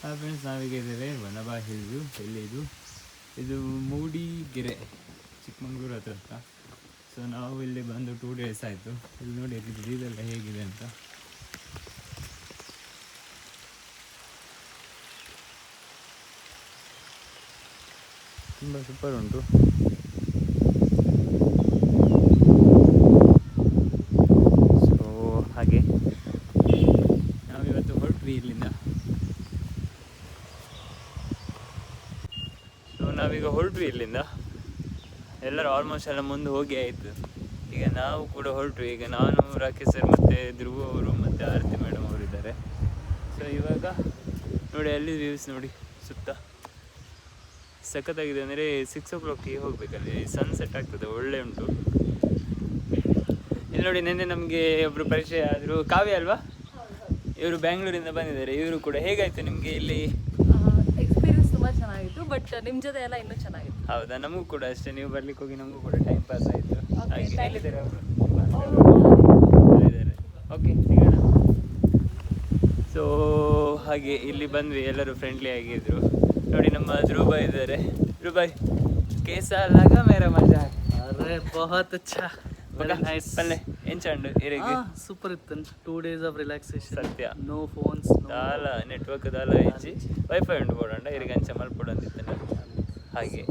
Friends, ನಾವೀಗ ಇದ್ದೇವೆ ವನಬಾ hills. ಎಲ್ಲಿದು? ಇದು ಮೂಡಿಗೆರೆ, ಚಿಕ್ಕಮಂಗ್ಳೂರು ಹತ್ರ. ಸೊ ನಾವು ಇಲ್ಲಿ ಬಂದು 2 days ಆಯಿತು. ಇಲ್ಲಿ ನೋಡಿ ಇಲ್ಲಿ ಇದೆಲ್ಲ ಹೇಗಿದೆ ಅಂತ. ತುಂಬ ಸೂಪರ್ ಉಂಟು. ಸೊ ಹಾಗೆ ನಾವಿವತ್ತು ಹೊರಟ್ವಿ ಇಲ್ಲಿಂದ. ಎಲ್ಲರೂ ಆಲ್ಮೋಸ್ಟ್ ಎಲ್ಲ ಮುಂದೆ ಹೋಗಿ ಆಯಿತು. ಈಗ ನಾವು ಕೂಡ ಹೊರಟ್ವಿ. ಈಗ ನಾನು, ರಾಕೇಶ್ ಸರ್ ಮತ್ತು ಧ್ರುವ ಅವರು ಮತ್ತು ಆರತಿ ಮೇಡಮ್ ಅವರು ಇದ್ದಾರೆ. ಸೊ ಇವಾಗ ನೋಡಿ ಅಲ್ಲಿ ವ್ಯೂಸ್ ನೋಡಿ, ಸುತ್ತ ಸಖತ್ತಾಗಿದೆ. ಅಂದರೆ 6 o'clock ಹೋಗ್ಬೇಕಲ್ಲಿ, ಸನ್ಸೆಟ್ ಆಗ್ತದೆ, ಒಳ್ಳೆ ಉಂಟು. ಇಲ್ಲಿ ನೋಡಿ, ನಿನ್ನೆ ನಮಗೆ ಒಬ್ಬರು ಪರಿಚಯ ಆದರು, ಕಾವ್ಯ ಅಲ್ವಾ? ಇವರು ಬ್ಯಾಂಗ್ಳೂರಿಂದ ಬಂದಿದ್ದಾರೆ. ಇವರು ಕೂಡ ಹೇಗಾಯಿತು ನಿಮಗೆ ಇಲ್ಲಿ ಎಕ್ಸ್ಪೀರಿಯನ್ಸ್? ತುಂಬ ಚೆನ್ನಾಗಿತ್ತು, ಬಟ್ ನಿಮ್ಮ ಜೊತೆ ಎಲ್ಲ ಇನ್ನೂ ಚೆನ್ನಾಗಿತ್ತು. ಹೌದಾ? ನಮಗೂ ಕೂಡ ಅಷ್ಟೇ, ನೀವು ಬರ್ಲಿಕ್ಕೆ ಹೋಗಿ ನಮಗೂ ಕೂಡ ಟೈಮ್ ಪಾಸ್ ಆಯಿತು. ಹಾಗೆ ಎಲ್ಲಿದ್ದಾರೆ ಅವರು? ಇದ್ದಾರೆ. ಓಕೆ, ಸಿಗೋಣ. ಸೊ ಹಾಗೆ ಇಲ್ಲಿ ಬಂದ್ವಿ, ಎಲ್ಲರೂ ಫ್ರೆಂಡ್ಲಿ ಆಗಿದ್ರು. ನೋಡಿ ನಮ್ಮ ಧ್ರುವ ಇದ್ದಾರೆ. ಧ್ರುವ ಕೇಸ ಲಗ ಮೇರಾ ಮಜಾ. अरे बहुत अच्छा, very nice. ಪಲ್ಲೆ ಎಂಚಂಡು ಇರಿಗೆ ಸೂಪರ್ ಇತ್ತು. 2 days of relaxation. ಸತ್ಯ. No phones, ದಾಲ ನೆಟ್ವರ್ಕ್ ದಾಲ ಇಜ್ಜಿ ವೈಫೈ ಉಂಟು ಬೋಡಂಡ ಇರಿಗೆ ಅಂಚ ಮಲ್ಪೊಡಂದಿತ್ತೇನೆ. ಹಾಗೆ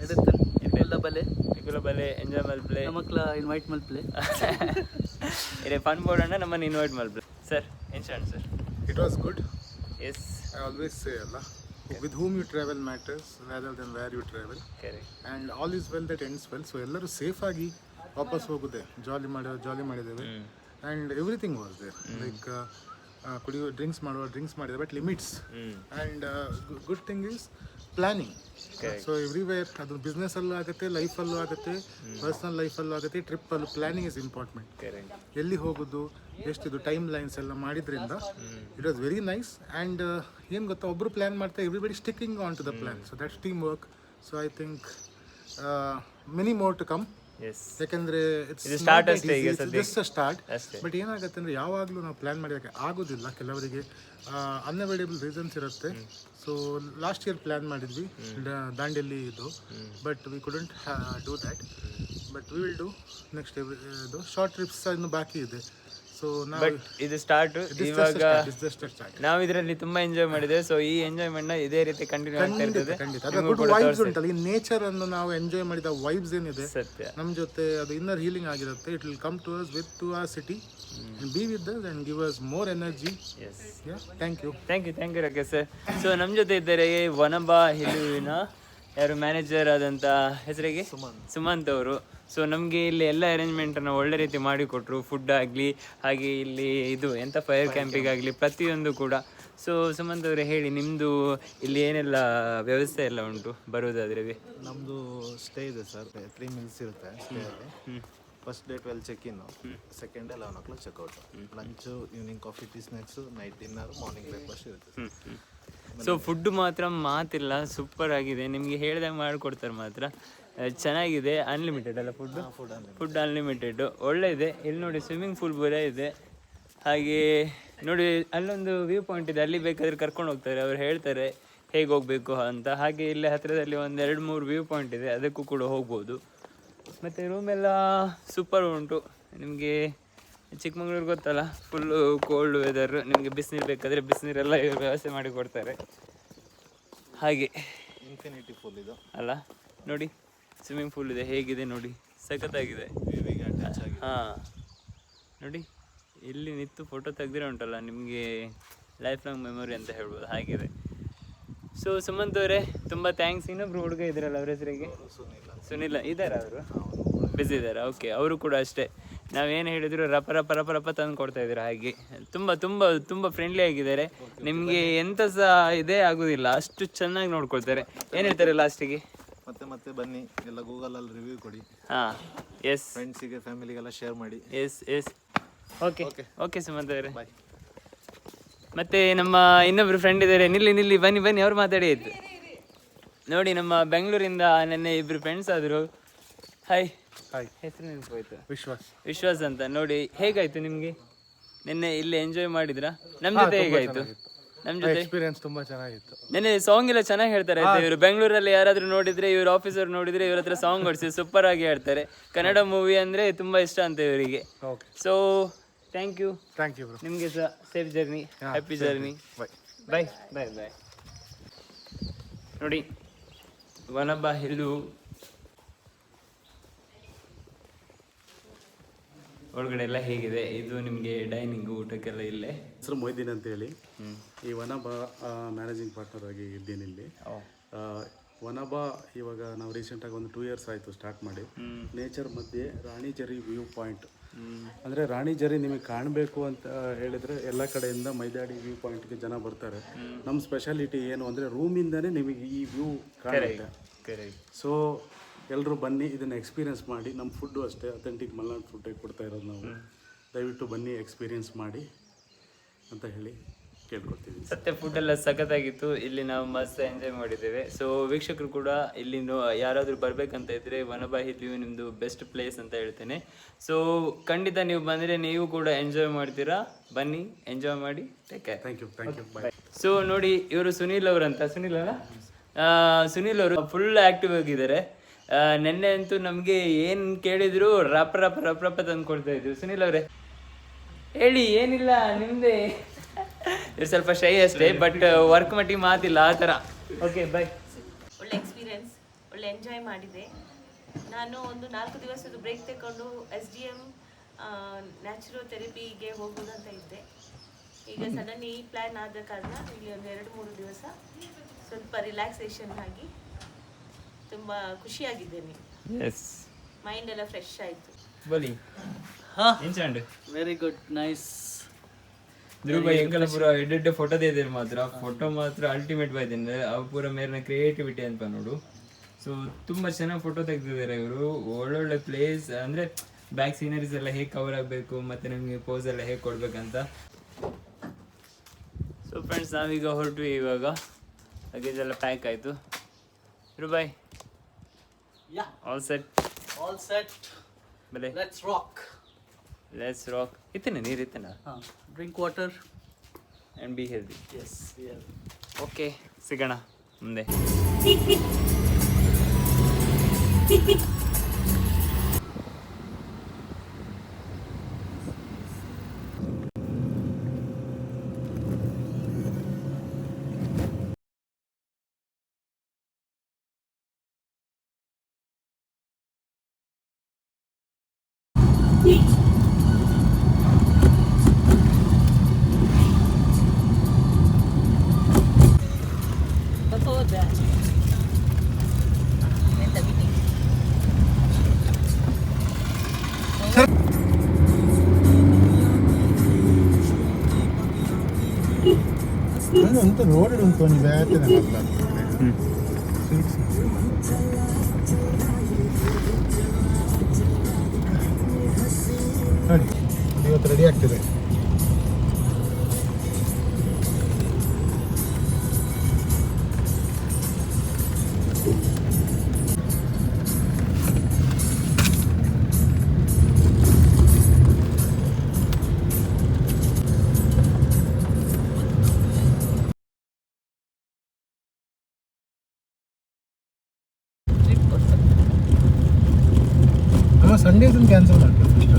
ಎಡುತ್ತೇನೆ ಇವೆಲ್ಲ ಬಲೆ ಇಗುಲ ಬಲೆ ಎಂಜಾಯ್ ಮಲ್ಪ್ಲೆ ನಮಕ್ಲ ಇನ್ವೈಟ್ ಮಲ್ಪ್ಲೆ ಇರೆ ಫನ್ ಬೋಡಂಡ ನಮ್ಮನ್ನು ಇನ್ವೈಟ್ ಮಲ್ಪ್ಲೆ. ಸರ್ ಎಂಚಂಡು sir? It was good. Yes, I always say, Allah, with whom you travel matters rather than where you travel. Correct. And all is well that ends well. So ಎಲ್ಲರೂ safe ಆಗಿ ವಾಪಸ್ ಹೋಗುತ್ತೆ. Jolly ಮಾಡಿದ್ದೇವೆ. And everything was there. Like ಕುಡಿಯೋ drinks ಮಾಡಿದೆ, but limits. And good thing is planning. So everywhere, ಅದು ಬಿಸ್ನೆಸ್ಸಲ್ಲೂ ಆಗುತ್ತೆ, ಲೈಫಲ್ಲೂ ಆಗುತ್ತೆ, ಪರ್ಸ್ನಲ್ ಲೈಫಲ್ಲೂ ಆಗುತ್ತೆ, ಟ್ರಿಪ್ಪಲ್ಲೂ ಪ್ಲಾನಿಂಗ್ ಇಸ್ ಇಂಪಾರ್ಟೆಂಟ್. ಕರೆಕ್ಟ್. ಎಲ್ಲಿ ಹೋಗೋದು, ಎಷ್ಟಿದು, ಟೈಮ್ ಲೈನ್ಸ್ ಎಲ್ಲ ಮಾಡಿದ್ರಿಂದ it was very nice. And ಏನು ಗೊತ್ತಾ, ಒಬ್ಬರು ಪ್ಲ್ಯಾನ್ ಮಾಡ್ತಾ everybody sticking on to the plan. So that's team work. So I think many more to come. Yes, ಯಾಕಂದರೆ ಇದು ಸ್ಟಾರ್ಟ್ ಅಷ್ಟೇ, ಈಗ ಜಸ್ಟ್ ಸ್ಟಾರ್ಟ್. ಅಷ್ಟೇ. ಬಟ್ ಏನಾಗುತ್ತೆ ಅಂದರೆ, ಯಾವಾಗಲೂ ನಾವು ಪ್ಲ್ಯಾನ್ ಮಾಡಿದಾಗ ಆಗೋದಿಲ್ಲ. ಕೆಲವರಿಗೆ ಅನ್ಅವೈಲೇಬಲ್ ರೀಸನ್ಸ್ ಇರುತ್ತೆ. ಸೊ ಲಾಸ್ಟ್ ಇಯರ್ ಪ್ಲ್ಯಾನ್ ಮಾಡಿದ್ವಿ ದಾಂಡೇಲಿ ಇದು, but we couldn't do that. But we will do next. ಇದು ಶಾರ್ಟ್ ಟ್ರಿಪ್ಸ್ ಇನ್ನು ಬಾಕಿ ಇದೆ. ಸೊ ನಾವು ಬಟ್ ಇದು ಸ್ಟಾರ್ಟ್. ಇವಾಗ ನಾವು ಇದರಲ್ಲಿ ತುಂಬಾ ಎಂಜಾಯ್ ಮಾಡಿದ್ದೇವೆ. ಸೊ ಈ ಎಂಜಾಯ್ಮೆಂಟ್ ಇದೇ ರೀತಿ ಕಂಟಿನ್ಯೂ ಆಗ್ತಾ ಇರ್ತದೆ. ಖಂಡಿತ ಅದು ಗುಡ್ ವೈಬ್ಸ್ ಉಂಟಲ್ಲ, ಈ ನೇಚರ್ ಅನ್ನು ನಾವು ಎಂಜಾಯ್ ಮಾಡಿದ ವೈಬ್ಸ್ ಏನಿದೆ ಸತ್ಯ. ನಮ್ಮ ಜೊತೆ ಅದು ಇನ್ನರ್ ಹೀಲಿಂಗ್ ಆಗಿರುತ್ತೆ. It will come to us with to our city and be with us and give us more energy. Yes, thank you Rakesh sir. So ನಮ್ಮ ಜೊತೆ ಇದ್ದಾರೆ ವನಬಾ ಹಿಲುವಿನ ಯಾರು ಮ್ಯಾನೇಜರ್ ಆದಂಥ ಹೆಸರಿಗೆ ಸುಮಂತ್ ಅವರು. ಸೊ ನಮಗೆ ಇಲ್ಲಿ ಎಲ್ಲ ಅರೇಂಜ್ಮೆಂಟನ್ನು ಒಳ್ಳೆ ರೀತಿ ಮಾಡಿಕೊಟ್ರು. ಫುಡ್ ಆಗಲಿ, ಹಾಗೆ ಇಲ್ಲಿ ಇದು ಎಂಥ ಫೈರ್ ಕ್ಯಾಂಪಿಗಾಗಲಿ ಪ್ರತಿಯೊಂದು ಕೂಡ. ಸೊ ಸುಮಂತ್ ಅವರೇ ಹೇಳಿ, ನಿಮ್ಮದು ಇಲ್ಲಿ ಏನೆಲ್ಲ ವ್ಯವಸ್ಥೆ ಎಲ್ಲ ಉಂಟು ಬರೋದಾದ್ರೆ? ನಮ್ಮದು ಸ್ಟೇ ಇದೆ ಸರ್, 3 meals ಇರುತ್ತೆ ಸ್ಟೇಯಲ್ಲಿ. First day 12 check-in, second day 11 o'clock checkout. Lunch, evening coffee, tea, snacks, night dinner, morning breakfast ಇರುತ್ತೆ. ಸೊ ಫುಡ್ ಮಾತ್ರ ಮಾತಿಲ್ಲ, ಸೂಪರ್ ಆಗಿದೆ. ನಿಮಗೆ ಹೇಳಿದಾಗ ಮಾಡಿಕೊಡ್ತಾರೆ ಮಾತ್ರ. ಚೆನ್ನಾಗಿದೆ. ಅನ್ಲಿಮಿಟೆಡ್ ಅಲ್ಲ ಫುಡ್ ಅನ್ಲಿಮಿಟೆಡ್, ಒಳ್ಳೆ ಇದೆ. ಇಲ್ಲಿ ನೋಡಿ ಸ್ವಿಮ್ಮಿಂಗ್ ಪೂಲ್ ಬೇರೆ ಇದೆ. ಹಾಗೆ ನೋಡಿ ಅಲ್ಲೊಂದು ವ್ಯೂ ಪಾಯಿಂಟ್ ಇದೆ, ಅಲ್ಲಿ ಬೇಕಾದರೆ ಕರ್ಕೊಂಡು ಹೋಗ್ತಾರೆ, ಅವ್ರು ಹೇಳ್ತಾರೆ ಹೇಗೆ ಹೋಗಬೇಕು ಅಂತ. ಹಾಗೆ ಇಲ್ಲಿ ಹತ್ತಿರದಲ್ಲಿ ಒಂದು 2-3 ವ್ಯೂ ಪಾಯಿಂಟ್ ಇದೆ, ಅದಕ್ಕೂ ಕೂಡ ಹೋಗ್ಬೋದು. ಮತ್ತು ರೂಮೆಲ್ಲ ಸೂಪರ್ ಉಂಟು. ನಿಮಗೆ ಚಿಕ್ಕಮಂಗ್ಳೂರು ಗೊತ್ತಲ್ಲ, ಫುಲ್ಲು ಕೋಲ್ಡ್ ವೆದರ್. ನಿಮಗೆ ಬಿಸಿನೀರು ಬೇಕಾದರೆ ಬಿಸಿನೀರೆಲ್ಲ ವ್ಯವಸ್ಥೆ ಮಾಡಿ ಕೊಡ್ತಾರೆ. ಹಾಗೆ ಇನ್ಫಿನಿಟಿ ಫುಲ್ ಇದು ಅಲ್ಲ, ನೋಡಿ ಸ್ವಿಮ್ಮಿಂಗ್ ಪೂಲ್ ಇದೆ, ಹೇಗಿದೆ ನೋಡಿ, ಸಖತ್ತಾಗಿದೆ. ಹಾಂ ನೋಡಿ, ಇಲ್ಲಿ ನಿಂತು ಫೋಟೋ ತೆಗ್ದಿರೋ ಉಂಟಲ್ಲ, ನಿಮಗೆ ಲೈಫ್ ಲಾಂಗ್ ಮೆಮೊರಿ ಅಂತ ಹೇಳ್ಬೋದು, ಹಾಗಿದೆ. ಸೊ ಸುಮಂತ್ ಅವರೇ ತುಂಬ ಥ್ಯಾಂಕ್ಸ್. ಇನ್ನೊಬ್ರು ಹುಡುಗ ಇದ್ದಾರಲ್ಲ, ಅವ್ರ ಹೆಸರಿಗೆ ಸುನಿಲ ಇದ್ದಾರಾ? ಅವರು ಬಿಸಿ ಇದ್ದಾರೆ. ಓಕೆ, ಅವರು ಕೂಡ ಅಷ್ಟೇ, ನಾವೇನು ಹೇಳಿದ್ರು ರಪ ತಂದು ಕೊಡ್ತಾ ಇದ್ದಾರೆ. ಹಾಗೆ ತುಂಬ ತುಂಬ ತುಂಬ ಫ್ರೆಂಡ್ಲಿ ಆಗಿದ್ದಾರೆ. ನಿಮಗೆ ಎಂಥ ಸಹ ಇದೇ ಆಗೋದಿಲ್ಲ, ಅಷ್ಟು ಚೆನ್ನಾಗಿ ನೋಡ್ಕೊಳ್ತಾರೆ. ಏನು ಹೇಳ್ತಾರೆ ಲಾಸ್ಟಿಗೆ? ಮತ್ತೆ ಬನ್ನಿ, ಎಲ್ಲ ಗೂಗಲಲ್ಲಿ ರಿವ್ಯೂ ಕೊಡಿ. ಹಾಂ, ಎಸ್, ಫ್ರೆಂಡ್ಸಿಗೆ, ಫ್ಯಾಮಿಲಿಗೆಲ್ಲ ಶೇರ್ ಮಾಡಿ. ಎಸ್. ಓಕೆ ಸುಮಂತ್ ಅವರೇ, ಬಾಯ್. ಮತ್ತು ನಮ್ಮ ಇನ್ನೊಬ್ರು ಫ್ರೆಂಡ್ ಇದ್ದಾರೆ, ನಿಲ್ಲಿ ಬನ್ನಿ ಅವ್ರು ಮಾತಾಡಿ ಆಯಿತು. ನೋಡಿ, ನಮ್ಮ ಬೆಂಗಳೂರಿಂದ ನೆನ್ನೆ ಇಬ್ಬರು ಫ್ರೆಂಡ್ಸ್ ಆದರು. ಹಾಯ್, ಹೆಸರು ನೆನಪೋಯ್ತು? ವಿಶ್ವಾಸ್ ಅಂತ. ನೋಡಿ, ಹೇಗಾಯಿತು ನಿಮಗೆ ನಿನ್ನೆ ಇಲ್ಲಿ? ಎಂಜಾಯ್ ಮಾಡಿದ್ರಾ? ನಮ್ಮ ಜೊತೆ ಹೇಗಾಯಿತು? ನಮ್ಮ ಜೊತೆ ಎಕ್ಸ್ಪೀರಿಯನ್ಸ್ ತುಂಬಾ ಚೆನ್ನಾಗಿತ್ತು. ನೆನ್ನೆ ಸಾಂಗ್ ಎಲ್ಲ ಚೆನ್ನಾಗಿ ಹೇಳ್ತಾರೆ ಇವರು. ಬೆಂಗಳೂರಲ್ಲಿ ಯಾರಾದ್ರೂ ನೋಡಿದ್ರೆ, ಇವ್ರ ಆಫೀಸರ್ ನೋಡಿದ್ರೆ ಇವ್ರ ಹತ್ರ ಸಾಂಗ್ ಹೊಡಿಸಿ ಸೂಪರ್ ಆಗಿ ಹೇಳ್ತಾರೆ. ಕನ್ನಡ ಮೂವಿ ಅಂದ್ರೆ ತುಂಬಾ ಇಷ್ಟ ಅಂತ ಇವರಿಗೆ. So thank you bro. ನಿಮಗೆ ಸಹ safe journey, happy journey. Bye bye bye. ನೋಡಿ ವನಬಾಹಿಲು ಒಳಗಡೆ ಎಲ್ಲ ಹೇಗಿದೆ. ಇದು ನಿಮಗೆ ಡೈನಿಂಗ್ ಊಟಕ್ಕೆಲ್ಲ ಇಲ್ಲೇ. ಹೆಸರು ಮೊಯ್ದೀನ್ ಅಂತ ಹೇಳಿ, ಈ ವನಬಾ ಮ್ಯಾನೇಜಿಂಗ್ ಪಾರ್ಟ್ನರ್ ಆಗಿ ಇದ್ದೀನಿ ಇಲ್ಲಿ. ವನಬಾ ಇವಾಗ ನಾವು ರೀಸೆಂಟಾಗಿ ಒಂದು 2 years ಆಯಿತು ಸ್ಟಾರ್ಟ್ ಮಾಡಿ. ನೇಚರ್ ಮಧ್ಯೆ ರಾಣಿಜರಿ ವ್ಯೂ ಪಾಯಿಂಟ್, ಅಂದರೆ ರಾಣಿಜರಿ ನಿಮಗೆ ಕಾಣಬೇಕು ಅಂತ ಹೇಳಿದರೆ ಎಲ್ಲ ಕಡೆಯಿಂದ ಮೈದಾಡಿ ವ್ಯೂ ಪಾಯಿಂಟ್ಗೆ ಜನ ಬರ್ತಾರೆ. ನಮ್ಮ ಸ್ಪೆಷಾಲಿಟಿ ಏನು ಅಂದರೆ ರೂಮಿಂದನೇ ನಿಮಗೆ ಈ ವ್ಯೂ ಕಾಣುತ್ತೆ. ಸೊ ಎಲ್ಲರೂ ಬನ್ನಿ, ಇದನ್ನು ಎಕ್ಸ್ಪೀರಿಯೆನ್ಸ್ ಮಾಡಿ. ನಮ್ಮ ಫುಡ್ಡು ಅಷ್ಟೇ ಅಥೆಂಟಿಕ್ ಮಲೆನಾಡು ಫುಡ್ಡೇ ಕೊಡ್ತಾ ಇರೋದು ನಾವು. ದಯವಿಟ್ಟು ಬನ್ನಿ, ಎಕ್ಸ್ಪೀರಿಯೆನ್ಸ್ ಮಾಡಿ ಅಂತ ಹೇಳಿ ಕೇಳ್ಕೊಡ್ತೀವಿ. ಸತ್ಯ ಫುಡ್ ಎಲ್ಲ ಸಖತ್ತಾಗಿತ್ತು. ಇಲ್ಲಿ ನಾವು ಮಸ್ತ್ ಎಂಜಾಯ್ ಮಾಡಿದ್ದೇವೆ. ಸೊ ವೀಕ್ಷಕರು ಕೂಡ ಇಲ್ಲಿ ಯಾರಾದರೂ ಬರಬೇಕಂತ ಇದ್ದರೆ ವನಬಾಹಿಲು ನಿಮ್ಮದು ಬೆಸ್ಟ್ ಪ್ಲೇಸ್ ಅಂತ ಹೇಳ್ತೇನೆ. ಸೊ ಖಂಡಿತ ನೀವು ಬಂದರೆ ನೀವು ಕೂಡ ಎಂಜಾಯ್ ಮಾಡ್ತೀರಾ. ಬನ್ನಿ, ಎಂಜಾಯ್ ಮಾಡಿ. Take care. Thank you bye. So ನೋಡಿ, ಇವರು ಸುನೀಲ್ ಅವರಂತ. ಸುನೀಲ್ ಅಲ್ಲ, ಸುನೀಲ್ ಅವರು ಫುಲ್ ಆ್ಯಕ್ಟಿವ್ ಆಗಿದ್ದಾರೆ. ನೆನ್ನೆ ಅಂತೂ ನಮಗೆ ಏನು ಕೇಳಿದ್ರು ರಪ್ಪ ರಪ್ಪ ರಪ್ಪ ರಪ್ಪ ತಂದು ಕೊಡ್ತಾ ಇದ್ರು. ಸುನೀಲ್ ಅವರೇ ಹೇಳಿ. ಏನಿಲ್ಲ ನಿಮ್ಮದೇ, ಇದು ಸ್ವಲ್ಪ ಶೈ ಅಷ್ಟೇ, ಬಟ್ ವರ್ಕ್ ಮಟ್ಟಿಗೆ ಮಾತಿಲ್ಲ ಆ ಥರ. Okay bye. ಒಳ್ಳೆ ಎಕ್ಸ್ಪೀರಿಯೆನ್ಸ್, ಒಳ್ಳೆ ಎಂಜಾಯ್ ಮಾಡಿದೆ. ನಾನು ಒಂದು 4 ದಿವಸದ ಬ್ರೇಕ್ ತಗೊಂಡು SDM ನ್ಯಾಚುರೋಥೆರಪಿಗೆ ಹೋಗೋದಂತ ಇದ್ದೆ. ಈಗ ಸಡನ್ ಈ ಪ್ಲ್ಯಾನ್ ಆದ ಕಾರಣ ಇಲ್ಲಿ ಒಂದು 2-3 ದಿವಸ ಸ್ವಲ್ಪ ರಿಲ್ಯಾಕ್ಸೇಷನ್ ಆಗಿ ತುಂಬ ಖುಷಿಯಾಗಿದ್ದೇನೆ. ಎಸ್, ಮೈಂಡ್ ಎಲ್ಲ ಫ್ರೆಶ್ ಆಯಿತು. ಬೋಲಿ ಇಂಚಾಂಡ್ ವೆರಿ ಗುಡ್, ನೈಸ್. ಧ್ರುವ್ ಭಾई ಎಂಕಲ ಪೂರ ಎಡ್ಡೆ ಫೋಟೋ ದೇದಿರ್ ಮಾತ್ರ. ಫೋಟೋ ಮಾತ್ರ ಅಲ್ಟಿಮೇಟ್ ಬಾಯ್ದಿನ. ಅವು ಪೂರ ಮೇರಿನ ಕ್ರಿಯೇಟಿವಿಟಿ ಅಂತ ನೋಡು. ಸೊ ತುಂಬ ಚೆನ್ನಾಗಿ ಫೋಟೋ ತೆಗೆದಿದ್ದಾರೆ ಇವರು. ಒಳ್ಳೊಳ್ಳೆ ಪ್ಲೇಸ್ ಅಂದರೆ ಬ್ಯಾಕ್ ಸೀನರೀಸ್ ಎಲ್ಲ ಹೇಗೆ ಕವರ್ ಆಗಬೇಕು ಮತ್ತು ನಮಗೆ ಪೋಸ್ ಎಲ್ಲ ಹೇಗೆ ಕೊಡಬೇಕಂತ. ಸೊ ಫ್ರೆಂಡ್ಸ್, ನಾವೀಗ ಹೊರಟ್ವಿ. ಇವಾಗ ಲಗೇಜ್ ಎಲ್ಲ ಪ್ಯಾಕ್ ಆಯಿತು. ಧ್ರುವ್ ಭಾई ಆಲ್ ಸೆಟ್. ಬಲೆ ಲೆಟ್ಸ್ ರಾಕ್. ಇತ್ತೇನೆ ನೀರು ಇತ್ತೇನ? Drink water and be healthy. Yes. Okay, ಸಿಗೋಣ ಮುಂದೆ. Before that, in the meeting. ಅಂತ ರೋಡ್ ಉಂಟು ಒಂದು ಬ್ಯಾಟಿನ ನೋಡಿ, ಇವತ್ತು ರೆಡಿ ಆಗ್ತಿದೆ. ಸಂಡೇಸ್ ಕ್ಯಾನ್ಸಲ್ ಮಾಡ್ತೀವಿ ಫಸ್ಟ್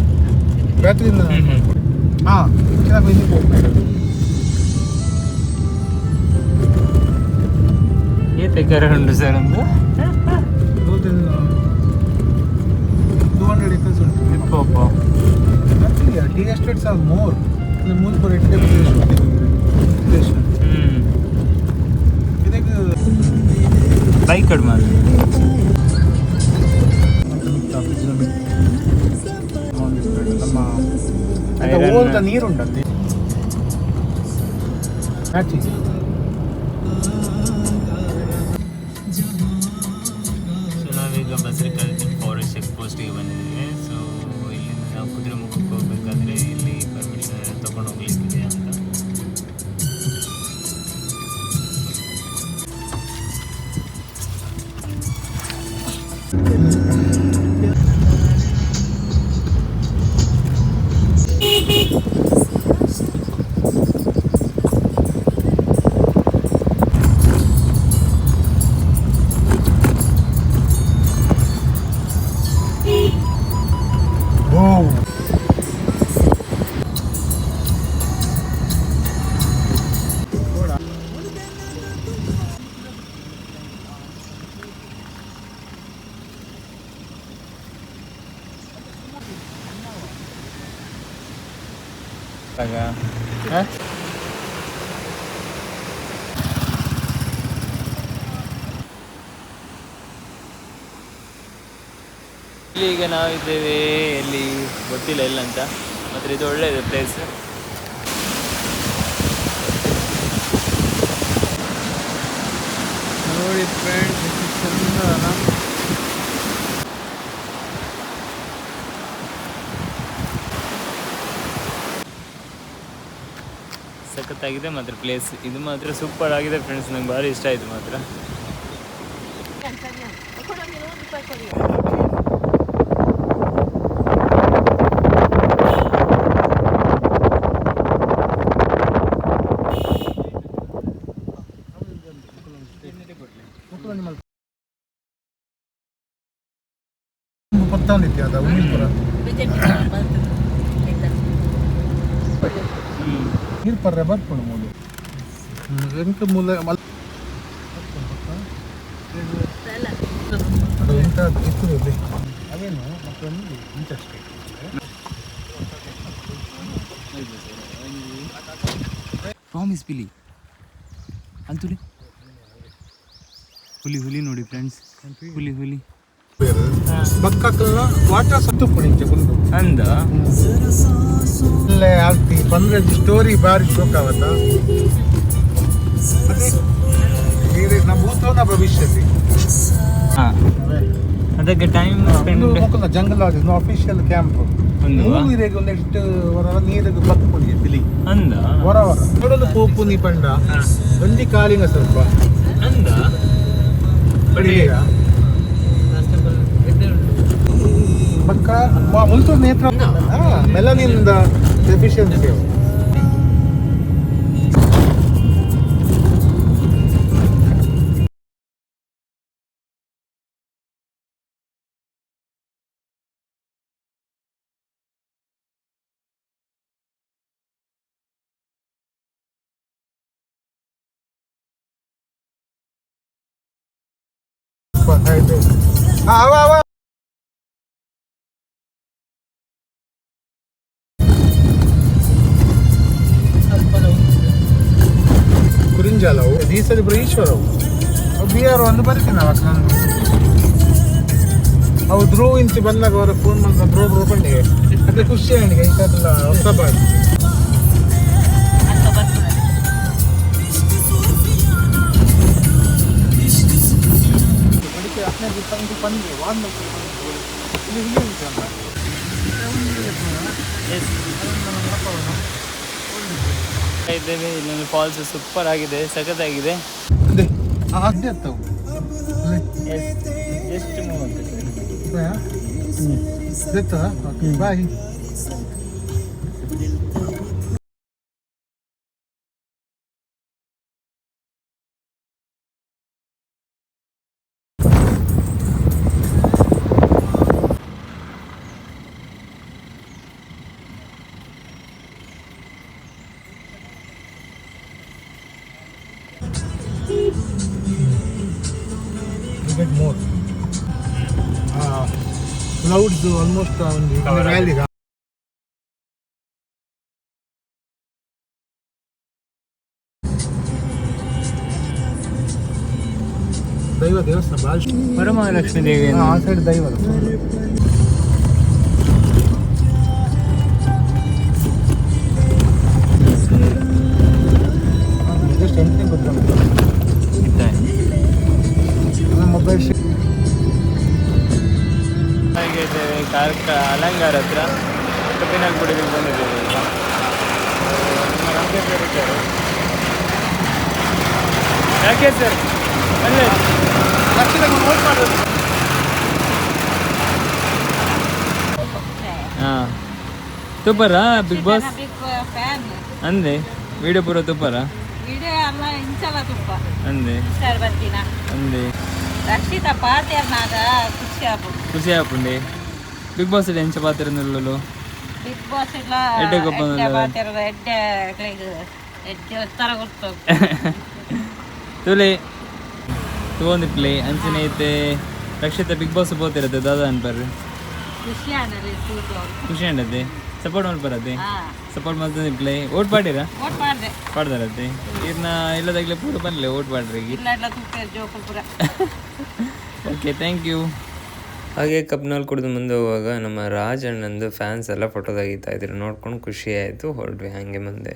ಬ್ಯಾಟ್ರಿಯಿಂದ. ಹಾಂ, ಚೆನ್ನಾಗಿ ಉಂಟು ಸರ್. ಒಂದು 200 acres ಉಂಟು. Tea estates are more. ಮೂಲ್ಪುರ ಇದಕ್ಕೆ ಬೈಕ್ ಕಡಿಮೆ ನಮ್ಮ ಓಲ್ದ ನೀರುಂಟಂತೆ. ಸೊ ನಾವೀಗ ಬಸರಿಕಲ್ ಫಾರೆಸ್ಟ್ ಚೆಕ್ ಪೋಸ್ಟಿಗೆ ಬಂದಿದ್ದೀವಿ. ಸೊ ಇಲ್ಲಿಂದ ನಾವು ಕುದುರೆಮುಖಕ್ಕೆ ಹೋಗ್ಬೇಕಾದ್ರೆ ಇಲ್ಲಿ ಪರ್ಮಿಷನ್ ತೊಗೊಂಡು ಹೋಗ್ಲಿಕ್ಕಿದೆ ಅಂತ. ಆಗ ಹಾಂ ಇಲ್ಲಿ ಈಗ ನಾವಿದ್ದೇವೆ ಎಲ್ಲಿ ಗೊತ್ತಿಲ್ಲ ಎಲ್ಲ ಅಂತ. ಮಾತ್ರ ಇದು ಒಳ್ಳೆಯದು ಪ್ಲೇಸ್. ನೋಡಿ ಫ್ರೆಂಡ್ಸ್, ಸಖತ್ತಾಗಿದೆ ಮಾತ್ರ ಪ್ಲೇಸ್. ಇದು ಮಾತ್ರ ಸೂಪರ್ ಆಗಿದೆ ಫ್ರೆಂಡ್ಸ್, ನಂಗೆ ಭಾರಿ ಇಷ್ಟ ಆಯಿತು ಮಾತ್ರ. ಗೊತ್ತಾಗ್ಲಿಕ್ಕೆ ಅದ ಉಣ್ಣಿಪುರ ನೀರು ಪರ್ರೆ ಬರ್ಕೊಂಡು ಮೂಲೆ ಎಂಟು ಮೂಲೆ ಅದು ಎಂತ ಇತ್ತು ಅವೇನು ಮತ್ತೊಂದು ಇಂಟ್ರೆಸ್ಟ್ ಪ್ರಾಮಿಸ್ ಪಿಲಿ ಅಂತುಲಿ ಹುಲಿ ನೋಡಿ ಫ್ರೆಂಡ್ಸ್, ಹುಲಿ ಬಕ್ಕಲ್ಲ ವಾಟರ್ ಸತ್ತು ಪುಣಿಂಚೆ ಬಂದು ಅಂದ ಅಲ್ಲೇ ಆಗ್ತಿ ಬಂದ್ರೆ ಸ್ಟೋರಿ ಬಾರಿ ಶೋಕಾವತ್ತ ಮತ್ತೆ ನಮ್ಮ ಭೂತವನ ಭವಿಷ್ಯತಿ ಹಾಂ ಅದಕ್ಕೆ ಟೈಮ್ ಸ್ಪೆಂಡ್ ಮಕ್ಕಳ ಜಂಗಲ್ ಆಗಿದೆ ಅಫಿಷಿಯಲ್ ಕ್ಯಾಂಪ್ ನೀರಿಗೆ ಒಂದೆಷ್ಟು ವರ ನೀರಿಗೆ ಬಕ್ಕುಣಿಗೆ ತಿಳಿ ಅಂದ ವರ ನೋಡಲು ಪೋಪು ನೀ ಪಂಡ ಒಂಜಿ ಕಾಲಿಂಗ ಸ್ವಲ್ಪ ಅಂದ ಬಡಿಗ ಪಕ್ಕ ಮುಲ್ತೂರು ನೇತ್ರ ಮೆಲನಿಂದ ಡೆಫಿಷಿಯನ್ಸಿ ಕುರಿಂಜಾಲವು ಈ ಸರಿ ಈಶ್ವರವು ಬಿಆರ್ ಒಂದು ಬರ್ತೀನಿ ಅವಾಗ ನಾನು ಅವು ಧ್ರುವ ಇಂಚು ಬಂದಾಗ ಅವರ ಫೋನ್ ಮಾಡಿದ ಬ್ರೋ ಬಂಡಿಗೆ ಅದೇ ಖುಷಿ ಆಣಿಗೆ ಇಂಥದ್ದೆಲ್ಲ ಹೊಸ ಬಾಡಿ ಇದ್ದೇವೆ. ಇಲ್ಲೊಂದು ಫಾಲ್ಸ್ ಸೂಪರ್ ಆಗಿದೆ, ಸಖತ್ತಾಗಿದೆ. Just bye. More clouds almost on the valley. ದೈವ ದೇವಸ್ಥಾನ ಬಾಲ್ ವರಮಹಾಲಕ್ಷ್ಮಿ ದೇವಿ ಆ ಸೈಡ್ ದೈವ ಜಸ್ಟ್ ಎಂಟ್ರಿ ಗೊತ್ತಾಗುತ್ತೆ ಮೊಬೈಲ್ ಹಾಗಿದ್ದೇವೆ ಅಲಂಗಾರ ಹತ್ರ ಕಬ್ಬಿನಾಗ ಗುಡಿಗೆ ಬಂದಿದ್ದೇವೆ ಈಗ. ನಿಮ್ಮ ರಾಮದೇವ್ ಸರ್ ಇದ್ದಾರೆ. ಯಾಕೆ ಸರ್ ಅಲ್ಲೇ ಹಾಂ ತುಪ್ಪರ ಬಿಗ್ ಬಾಸ್ ಅಂದೆ ವಿಡಿಯೋ ಪೂರ ತುಪ್ಪರ ವಿಡಿಯೋ ಎಲ್ಲ ಇಂಚಲ ತುಪ್ಪ ಅಂದೆ ಸರ್ ಬರ್ತೀನ ಅಂದೆ ರಕ್ಷಿತ ಪಾತ್ಯಾಗ ಖುಷಿ ಆಪುಂಡೆ ಬಿಗ್ ಬಾಸ್ ಇದೆ ಎಂಚ ಪಾತ್ರ ನಿಲ್ಲಲು ಬಿಗ್ ಬಾಸ್ ಇಲ್ಲ ಎಡ್ಡೆ ಗೊಬ್ಬರ ಪಾತ್ರದ ಎಡ್ಡೆ ಎಡ್ಡೆ ಉತ್ತರ ಕೊಡ್ತು ತುಲೆ ತಗೊಂಡಿಪ್ಲೆ ಅಂಚನೆ ಐತೆ ರಕ್ಷಿತ ಬಿಗ್ ಬಾಸ್ ಪೋತಿರತ್ತೆ ದಾದಾ ಅನ್ಬರ್ರಿ ಖುಷಿ ಅನ್ನೋದು ಖುಷಿ ಅಂಡತೆ ಸಪೋರ್ಟ್ ಮಲ್ಪರತ್ತೆ ಹಾ ಸಪೋರ್ಟ್ ಮಾಡ್ತಾನೆ ಪ್ಲೇ ಓಟ್ ಪಾಡಿರಾ ಓಟ್ ಮಾಡಿದೆ ಪಾಡ್ದಾರತ್ತೆ ಇನ್ನ ಇಲ್ಲದಾಗಲೇ ಪೂರ ಬರಲಿ ಓಟ್ ಪಾಡ್ರಿ ಇಲ್ಲ ಇಲ್ಲ ತೂಕ ಜೋಕುಲ್ಪುರ ಓಕೆ ಥ್ಯಾಂಕ್ ಯು. ಹಾಗೆ ಕಪ್ನಲ್ಲಿ ಕುಡಿದು ಮುಂದೆ ಹೋಗುವಾಗ ನಮ್ಮ ರಾಜ್ ಅಣ್ಣಂದು ಫ್ಯಾನ್ಸ್ ಎಲ್ಲ ಫೋಟೋ ತೆಗಿತಾ ಇದ್ರು, ನೋಡ್ಕೊಂಡು ಖುಷಿ ಆಯಿತು. ಹೊರಡ್ವಿ ಹಾಗೆ ಮುಂದೆ.